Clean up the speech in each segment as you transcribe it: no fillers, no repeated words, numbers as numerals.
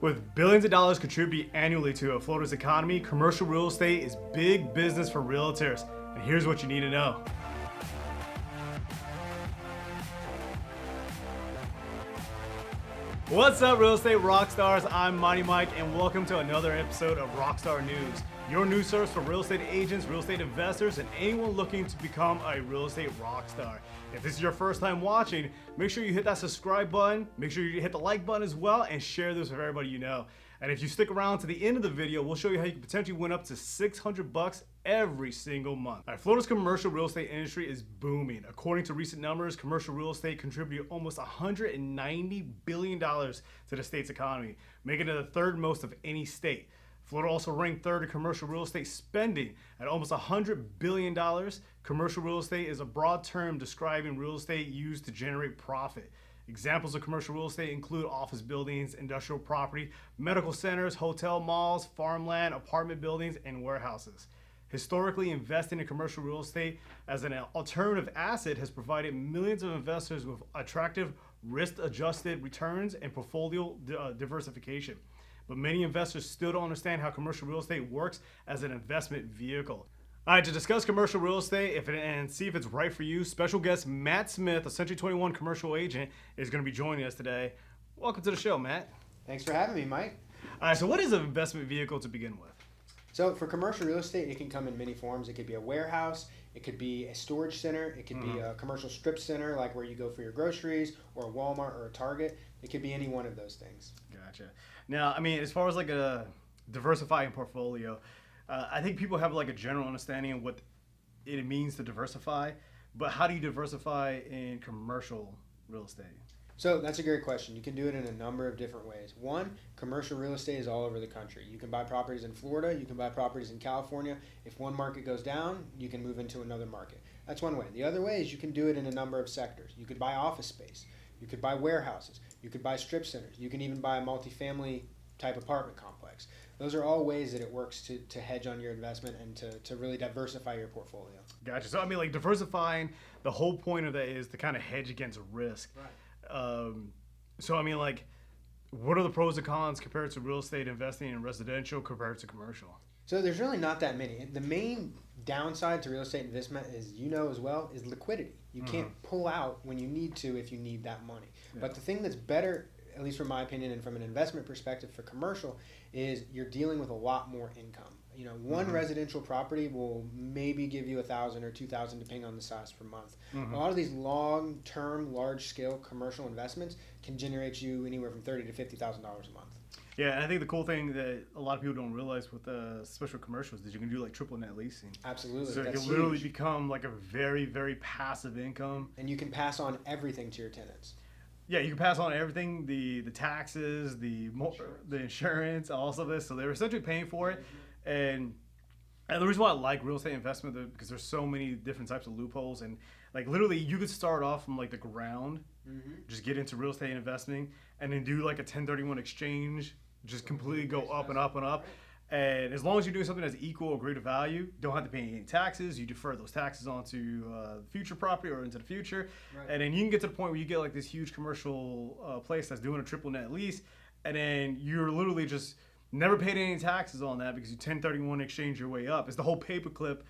With billions of dollars contributed annually to Florida's economy, commercial real estate is big business for realtors. And here's what you need to know. What's up, real estate rock stars? I'm Mighty Mike, and welcome to another episode of Rockstar News, your news source for real estate agents, real estate investors, and anyone looking to become a real estate rock star. If this is your first time watching, make sure you hit that subscribe button, make sure you hit the like button as well, and share this with everybody you know. And if you stick around to the end of the video, we'll show you how you can potentially win up to $600 every single month. All right, Florida's commercial real estate industry is booming. According to recent numbers, commercial real estate contributed almost $190 billion to the state's economy, making it the third most of any state. Florida also ranked third in commercial real estate spending at almost $100 billion. Commercial real estate is a broad term describing real estate used to generate profit. Examples of commercial real estate include office buildings, industrial property, medical centers, hotel malls, farmland, apartment buildings, and warehouses. Historically, investing in commercial real estate as an alternative asset has provided millions of investors with attractive risk-adjusted returns and portfolio diversification. But many investors still don't understand how commercial real estate works as an investment vehicle. All right, to discuss commercial real estate and see if it's right for you, special guest Matt Smith, a Century 21 commercial agent, is going to be joining us today. Welcome to the show, Matt. Thanks for having me, Mike. All right, so what is an investment vehicle to begin with? So for commercial real estate, it can come in many forms. It could be a warehouse, it could be a storage center, it could be a commercial strip center, like where you go for your groceries, or a Walmart or a Target. It could be any one of those things. Gotcha. Now, I mean, as far as like a diversifying portfolio, I think people have like a general understanding of what it means to diversify, but how do you diversify in commercial real estate? So that's a great question. You can do it in a number of different ways. One, commercial real estate is all over the country. You can buy properties in Florida, you can buy properties in California. If one market goes down, you can move into another market. That's one way. The other way is you can do it in a number of sectors. You could buy office space, you could buy warehouses, you could buy strip centers, you can even buy a multifamily type apartment complex. Those are all ways that it works to hedge on your investment and to really diversify your portfolio. Gotcha. So I mean, like diversifying, the whole point of that is to kind of hedge against risk. Right. So I mean, like, what are the pros and cons compared to real estate investing in residential compared to commercial? So there's really not that many. The main downside to real estate investment, is as well, is liquidity. You can't pull out when you need to if you need that money. Yeah. But the thing that's better, at least from my opinion and from an investment perspective for commercial, is you're dealing with a lot more income. You know, one residential property will maybe give you $1,000 or $2,000 depending on the size per month. A lot of these long-term, large-scale commercial investments can generate you anywhere from $30,000 to $50,000 a month. Yeah, and I think the cool thing that a lot of people don't realize with special commercials is you can do like triple net leasing. Absolutely. So it can literally become like a very, very passive income. And you can pass on everything to your tenants. Yeah, you can pass on everything, the taxes, the insurance, all of this. So they're essentially paying for it. And the reason why I like real estate investment is because there's so many different types of loopholes. And like literally you could start off from like the ground, just get into real estate investing, and then do like a 1031 exchange, just completely go up and up and up. And as long as you're doing something that's equal or greater value, don't have to pay any taxes. You defer those taxes onto future property or into the future. Right. And then you can get to the point where you get like this huge commercial place that's doing a triple net lease. And then you're literally just never paid any taxes on that because you 1031 exchange your way up. It's the whole paperclip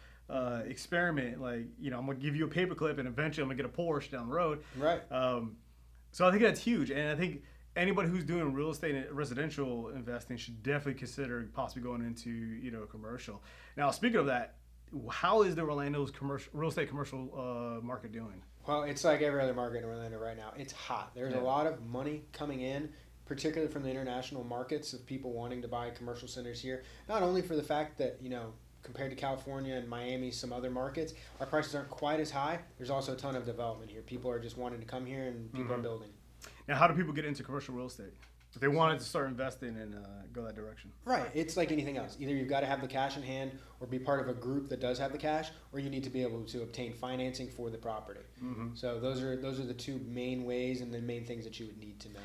experiment. Like, you know, I'm going to give you a paperclip and eventually I'm going to get a Porsche down the road. Right. So I think that's huge. And I think anybody who's doing real estate and residential investing should definitely consider possibly going into, you know, commercial. Now, speaking of that, how is the Orlando's real estate commercial market doing? Well, it's like every other market in Orlando right now. It's hot. There's a lot of money coming in, particularly from the international markets of people wanting to buy commercial centers here. Not only for the fact that, you know, compared to California and Miami, some other markets, our prices aren't quite as high. There's also a ton of development here. People are just wanting to come here and people are building. Now, how do people get into commercial real estate if they wanted to start investing and go that direction? Right. It's like anything else. Either you've got to have the cash in hand or be part of a group that does have the cash, or you need to be able to obtain financing for the property. So those are the two main ways and the main things that you would need to know.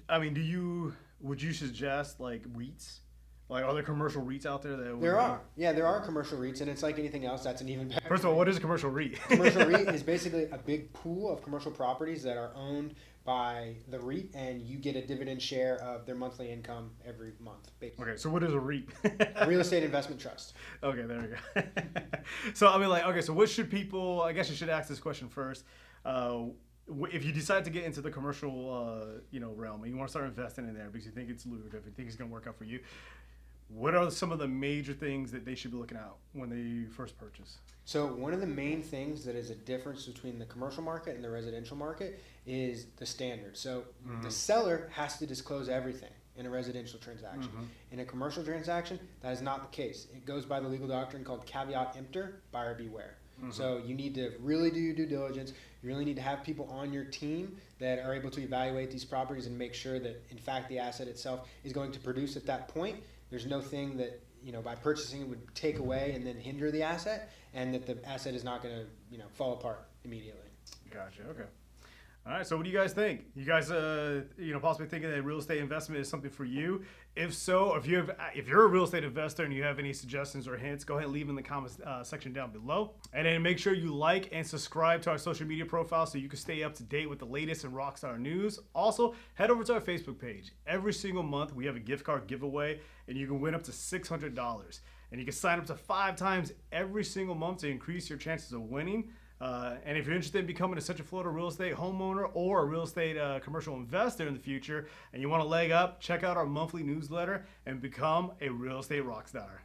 I mean, would you suggest like REITs? Like, are there commercial REITs out there that there are? Yeah, there are commercial REITs, and it's like anything else. That's an even better. First of all, what is a commercial REIT? Commercial REIT is basically a big pool of commercial properties that are owned by the REIT, and you get a dividend share of their monthly income every month. Basically. Okay, so what is a REIT? A real estate investment trust. Okay, there we go. So I mean, like, okay, so what should people? I guess you should ask this question first. If you decide to get into the commercial, realm, and you want to start investing in there because you think it's lucrative, you think it's going to work out for you, what are some of the major things that they should be looking at when they first purchase? So one of the main things that is a difference between the commercial market and the residential market is the standard. So the seller has to disclose everything in a residential transaction. In a commercial transaction, that is not the case. It goes by the legal doctrine called caveat emptor, buyer beware. So you need to really do your due diligence. You really need to have people on your team that are able to evaluate these properties and make sure that, in fact, the asset itself is going to produce at that point. There's no thing that, by purchasing it would take away and then hinder the asset, and that the asset is not going to, fall apart immediately. Gotcha. Okay. All right. So what do you guys think? You guys, possibly thinking that real estate investment is something for you? If so, if you're a real estate investor and you have any suggestions or hints, go ahead and leave in the comments section down below. And then make sure you like and subscribe to our social media profile so you can stay up to date with the latest in Rockstar news. Also, head over to our Facebook page. Every single month, we have a gift card giveaway, and you can win up to $600. And you can sign up to 5 times every single month to increase your chances of winning. And if you're interested in becoming a Central Florida real estate homeowner or a real estate commercial investor in the future, and you want a leg up, check out our monthly newsletter and become a real estate rock star.